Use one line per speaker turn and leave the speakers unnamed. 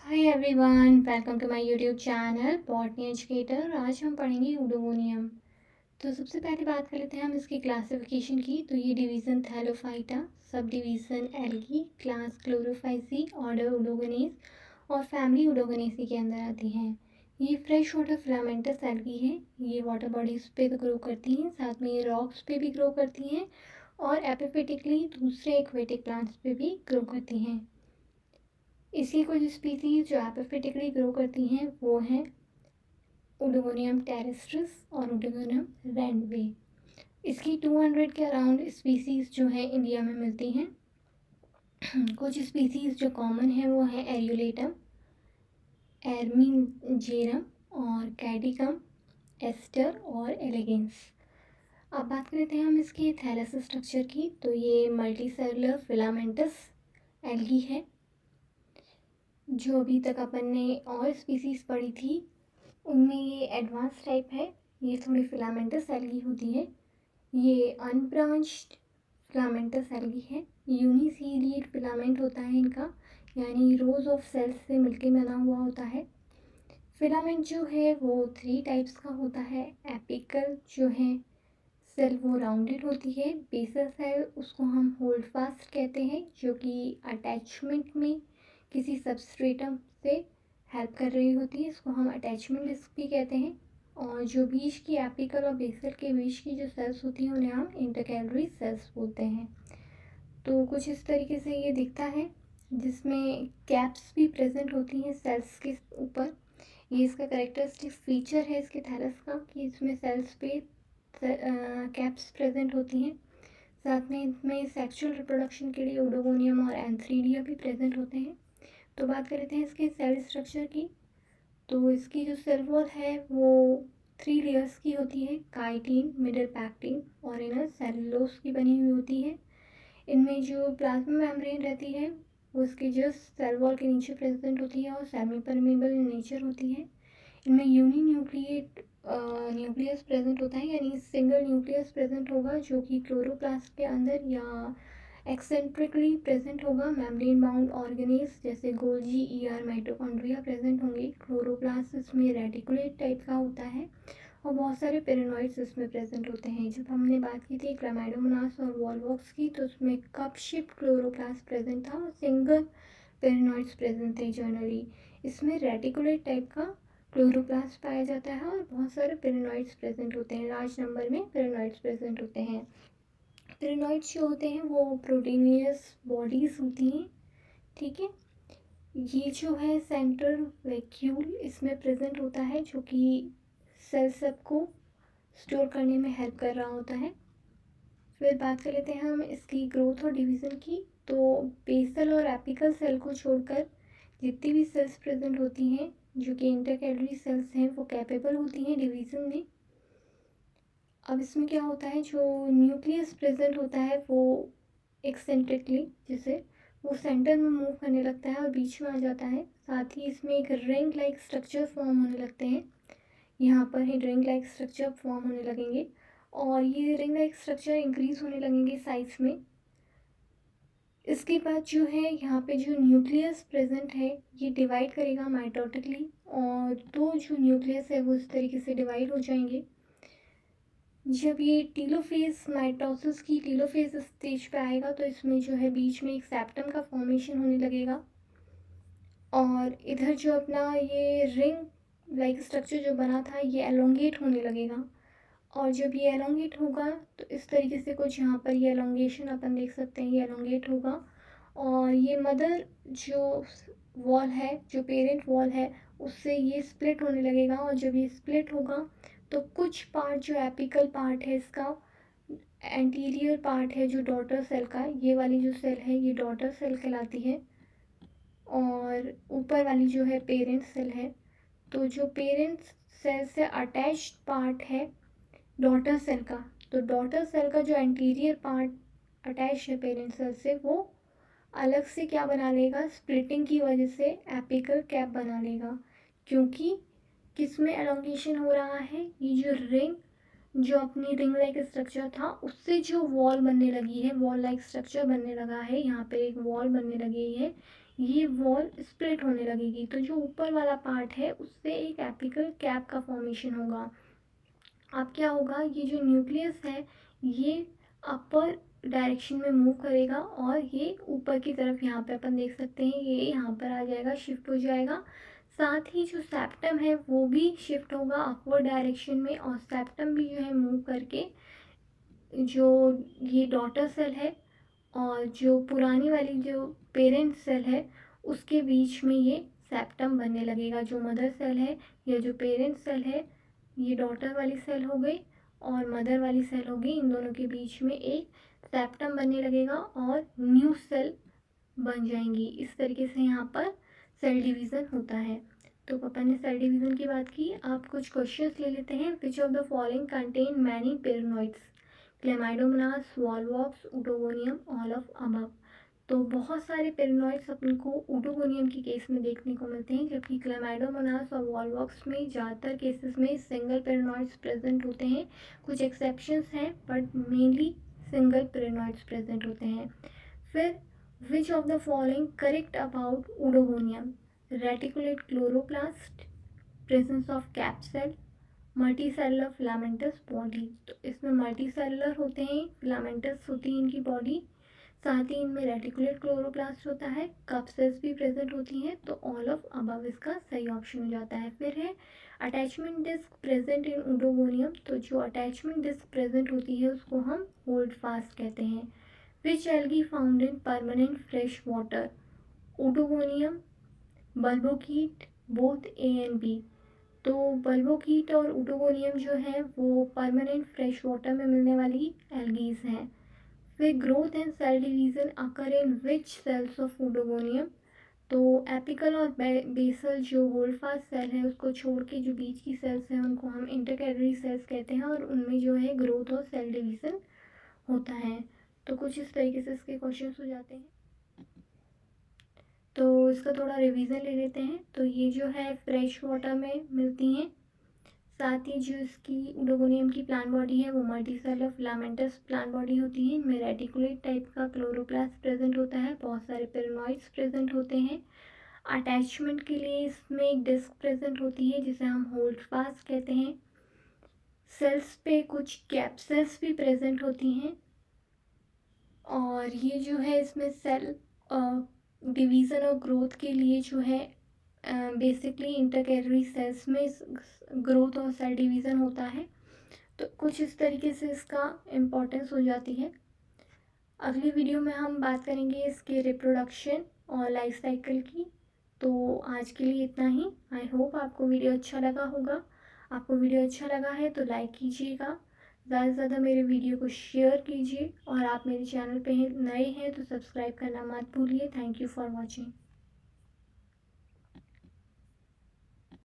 Hi everyone, welcome to my YouTube channel botany educator. आज हम पढ़ेंगे यूडोमोनियम। तो सबसे पहले बात कर लेते हैं हम इसकी क्लासिफिकेशन की। तो ये division thallophyta, sub division algae, class chlorophyceae, order oedogoniales और फैमिली उडोगनेसी के अंदर आती हैं। ये फ्रेश वाटर फिलामेंटस एल्गी है। ये वाटर बॉडीज़ पे तो ग्रो करती हैं, साथ में ये रॉक्स पे भी ग्रो करती हैं और एपिफिटिकली दूसरे एक्वेटिक प्लांट्स पे भी ग्रो करती हैं। इसकी कुछ स्पीसीज जो एपिफिटिकली ग्रो करती हैं वो हैं उडोगोनियम टेरेस्ट्रिस और उडोगोनियम रैंडवे। इसकी 200 के अराउंड स्पीसीज जो है इंडिया में मिलती हैं। कुछ स्पीसीज जो कॉमन है वो है एरियोलेटम, एर्मिंजेरम और कैडिकम, एस्टर और एलिगेंस। अब बात करते हैं हम इसके थैलस स्ट्रक्चर की। तो ये मल्टीसेलुलर फिलामेंटस एल्गी है। जो अभी तक अपन ने और स्पीसीज पढ़ी थी उनमें ये एडवांस टाइप है। ये थोड़ी फिलामेंटस एल्गी होती है। ये अनब्रांच्ड फिलामेंटस एल्गी है। यूनिसीलिएट फिलामेंट होता है इनका, यानी रोज ऑफ सेल्स से मिलके बना हुआ होता है। फिलामेंट जो है वो 3 टाइप्स का होता है। एपिकल जो है सेल वो राउंडेड होती है। बेसल सेल उसको हम होल्ड फास्ट कहते हैं, जो कि अटैचमेंट में किसी सबस्ट्रेटम से हेल्प कर रही होती है। इसको हम अटैचमेंट डिस्क भी कहते हैं। और जो बीच की एपिकल और बेसल के बीच की जो सेल्स होती हैं उन्हें हम इंटरकैलरी सेल्स बोलते हैं। तो कुछ इस तरीके से ये दिखता है, जिसमें कैप्स भी प्रेजेंट होती हैं सेल्स के ऊपर। ये इसका करेक्टरिस्टिक फीचर है इसके थैलस का कि इसमें सेल्स पे कैप्स प्रेजेंट होती हैं। साथ में इसमें सेक्सुअल रिप्रोडक्शन के लिए ओडोगोनियम और एंथ्रीडिया भी प्रेजेंट होते हैं। तो बात कर लेते हैं इसके सेल स्ट्रक्चर की। तो इसकी जो सेल वॉल है वो 3 लेयर्स की होती है। काइटिन, मिडल पैक्टिन और इनर सेलुलोज की बनी हुई होती है। इनमें जो प्लाज्मा मेम्ब्रेन रहती है वो इसके जस्ट सेल वॉल के नीचे प्रेजेंट होती है और सेमी परमेबल इन नेचर होती है। इनमें यूनिन्यूक्लिएट न्यूक्लियस प्रेजेंट होता है, यानी सिंगल न्यूक्लियस प्रेजेंट होगा जो कि क्लोरोप्लास्ट के अंदर या एक्सेंट्रिकली प्रेजेंट होगा। मेम्ब्रेन बाउंड ऑर्गेनेल्स जैसे गोल्जी, ईआर, माइटोकॉन्ड्रिया प्रेजेंट होंगे। क्लोरोप्लास्ट इसमें रेटिकुलेट टाइप का होता है और बहुत सारे पेरिनॉइड्स इसमें प्रेजेंट होते हैं। जब हमने बात की थी क्लामाइडोमोनास और वॉलवॉक्स की, तो उसमें कप शिफ्ट क्लोरोप्लास्ट प्रेजेंट था और सिंगल पेरिनॉइड्स प्रेजेंट थे जनरली। इसमें रेटिकुलेट टाइप का क्लोरोप्लास्ट पाया जाता है और बहुत सारे पेरिनॉइड्स प्रेजेंट होते हैं। लार्ज नंबर में पेरिनॉइड्स प्रेजेंट होते हैं। पेरिनॉइड्स जो होते हैं वो प्रोटीनियस बॉडीज़ होती हैं, ठीक है। ये जो है सेंट्रल वैक्यूल इसमें प्रेजेंट होता है, जो कि सेल सब को स्टोर करने में हेल्प कर रहा होता है। फिर बात कर लेते हैं हम इसकी ग्रोथ और डिवीज़न की। तो बेसल और एपिकल सेल को छोड़कर जितनी भी सेल्स प्रेजेंट होती हैं जो कि इंटरकैलरी सेल्स हैं वो कैपेबल होती हैं डिवीज़न में। अब इसमें क्या होता है, जो न्यूक्लियस प्रेजेंट होता है वो एक्सेंट्रिकली जिसे वो सेंटर में मूव करने लगता है और बीच में आ जाता है। साथ ही इसमें एक रिंग लाइक स्ट्रक्चर फॉर्म होने लगते हैं। यहाँ पर ही रिंग लाइक स्ट्रक्चर फॉर्म होने लगेंगे और ये रिंग लाइक स्ट्रक्चर इंक्रीज होने लगेंगे साइज में। इसके बाद जो है यहाँ पे जो न्यूक्लियस प्रेजेंट है ये डिवाइड करेगा माइटोटिकली, और दो जो न्यूक्लियस है वो इस तरीके से डिवाइड हो जाएंगे। जब ये टीलोफेज माइटोसिस की टीलोफेज स्टेज पे आएगा तो इसमें जो है बीच में एक सेप्टम का फॉर्मेशन होने लगेगा और इधर जो अपना ये रिंग लाइक स्ट्रक्चर जो बना था ये एलोंगेट होने लगेगा। और जब ये एलोंगेट होगा तो इस तरीके से कुछ यहाँ पर ये एलोंगेशन अपन देख सकते हैं, ये एलोंगेट होगा और ये मदर जो वॉल है, जो पेरेंट वॉल है, उससे ये स्प्लिट होने लगेगा। और जब ये स्प्लिट होगा तो कुछ पार्ट जो एपिकल पार्ट है इसका, एंटीरियर पार्ट है जो डॉटर सेल का, ये वाली जो सेल है ये डॉटर सेल कहलाती है और ऊपर वाली जो है पेरेंट सेल है। तो जो पेरेंट सेल से अटैच्ड पार्ट है डॉटर सेल का, तो डॉटर सेल का जो एंटीरियर पार्ट अटैच है पेरेंट सेल से वो अलग से क्या बना लेगा, स्प्लिटिंग की वजह से एपिकल कैप बना लेगा। क्योंकि किस में एलोंगेशन हो रहा है, ये जो रिंग जो अपनी रिंग लाइक स्ट्रक्चर था उससे जो वॉल बनने लगी है, वॉल लाइक स्ट्रक्चर बनने लगा है, यहाँ पे एक वॉल बनने लगी है, ये वॉल स्प्लिट होने लगेगी, तो जो ऊपर वाला पार्ट है उससे एक एपिकल कैप का फॉर्मेशन होगा। अब क्या होगा, ये जो न्यूक्लियस है ये अपर डायरेक्शन में मूव करेगा और ये ऊपर की तरफ यहाँ पे अपन देख सकते हैं ये यहाँ पर आ जाएगा, शिफ्ट हो जाएगा। साथ ही जो सेप्टम है वो भी शिफ्ट होगा अपवर्ड डायरेक्शन में, और सेप्टम भी जो है मूव करके जो ये डॉटर सेल है और जो पुरानी वाली जो पेरेंट सेल है उसके बीच में ये सेप्टम बनने लगेगा। जो मदर सेल है या जो पेरेंट सेल है, ये डॉटर वाली सेल हो गई और मदर वाली सेल हो गई, इन दोनों के बीच में एक सेप्टम बनने लगेगा और न्यू सेल बन जाएंगी। इस तरीके से यहाँ पर सेल डिवीज़न होता है। तो अपन ने सेल डिवीज़न की बात की, आप कुछ क्वेश्चंस ले लेते हैं। Which of the following contain many pyrenoids? Chlamydomonas, volvox, oedogonium, all of above. तो बहुत सारे पेरिनोइड्स अपन को ओटोगोनियम की केस में देखने को मिलते हैं, जबकि क्लेमाइडोमोनास और वॉलवॉक्स में ज़्यादातर केसेस में सिंगल पेरिनोइड्स प्रेजेंट होते हैं। कुछ एक्सेप्शंस हैं but mainly single pyrenoids present होते हैं। फिर which of the following correct about oedogonium? Reticulate chloroplast, presence of cap cell, multi cellular filamentous body. तो इसमें मल्टी सेलुलर होते हैं, फिलामेंटस होती है इनकी बॉडी, साथ ही इनमें रेटिकुलेट क्लोरोप्लास्ट होता है, कप सेल्स भी प्रेजेंट होती हैं। तो ऑल ऑफ अबव इसका सही ऑप्शन हो जाता है। फिर है अटैचमेंट डिस्क प्रेजेंट इन ओटोगोनियम। तो जो अटैचमेंट डिस्क प्रेजेंट होती है उसको हम होल्ड फास्ट कहते हैं। Which algae found in permanent fresh water? Oedogonium, bulbochaete, both A and B. तो बल्बोकीट और ओटोगोनियम जो है वो परमानेंट फ्रेश वाटर में मिलने वाली एल्गीज हैं। फिर growth and cell division occur in which cells of oedogonium? तो एपिकल और बेसल जो होल्ड फास्ट सेल है उसको छोड़ के जो बीच की सेल्स हैं उनको हम इंटरकैलरी सेल्स कहते हैं, और उनमें जो है ग्रोथ और सेल डिवीज़न होता है। तो कुछ इस तरीके से इसके क्वेश्चन हो जाते हैं। तो इसका थोड़ा रिवीजन ले लेते हैं। तो ये जो है फ्रेश वाटर में मिलती हैं, साथ ही जो इसकी ओटोगोनियम की प्लांट बॉडी है वो मल्टीसेलुलर फिलामेंटस प्लांट बॉडी होती है। इनमें रेटिकुलेट टाइप का क्लोरोप्लास्ट प्रेजेंट होता है, बहुत सारे पेरिनोइड्स प्रेजेंट होते हैं। अटैचमेंट के लिए इसमें एक डिस्क प्रेजेंट होती है जिसे हम होल्ड फास्ट कहते हैं। सेल्स पे कुछ कैप्सेल्स भी प्रेजेंट होती हैं, और ये जो है इसमें सेल डिवीज़न और ग्रोथ के लिए जो है बेसिकली इंटरकैलरी सेल्स में ग्रोथ और सेल डिवीज़न होता है। तो कुछ इस तरीके से इसका इम्पोर्टेंस हो जाती है। अगली वीडियो में हम बात करेंगे इसके रिप्रोडक्शन और लाइफ साइकिल की। तो आज के लिए इतना ही। आई होप आपको वीडियो अच्छा लगा होगा। आपको वीडियो अच्छा लगा है तो लाइक कीजिएगा, ज़्यादा से ज़्यादा मेरे वीडियो को शेयर कीजिए, और आप मेरे चैनल पे नए हैं तो सब्सक्राइब करना मत भूलिए। Thank you for watching.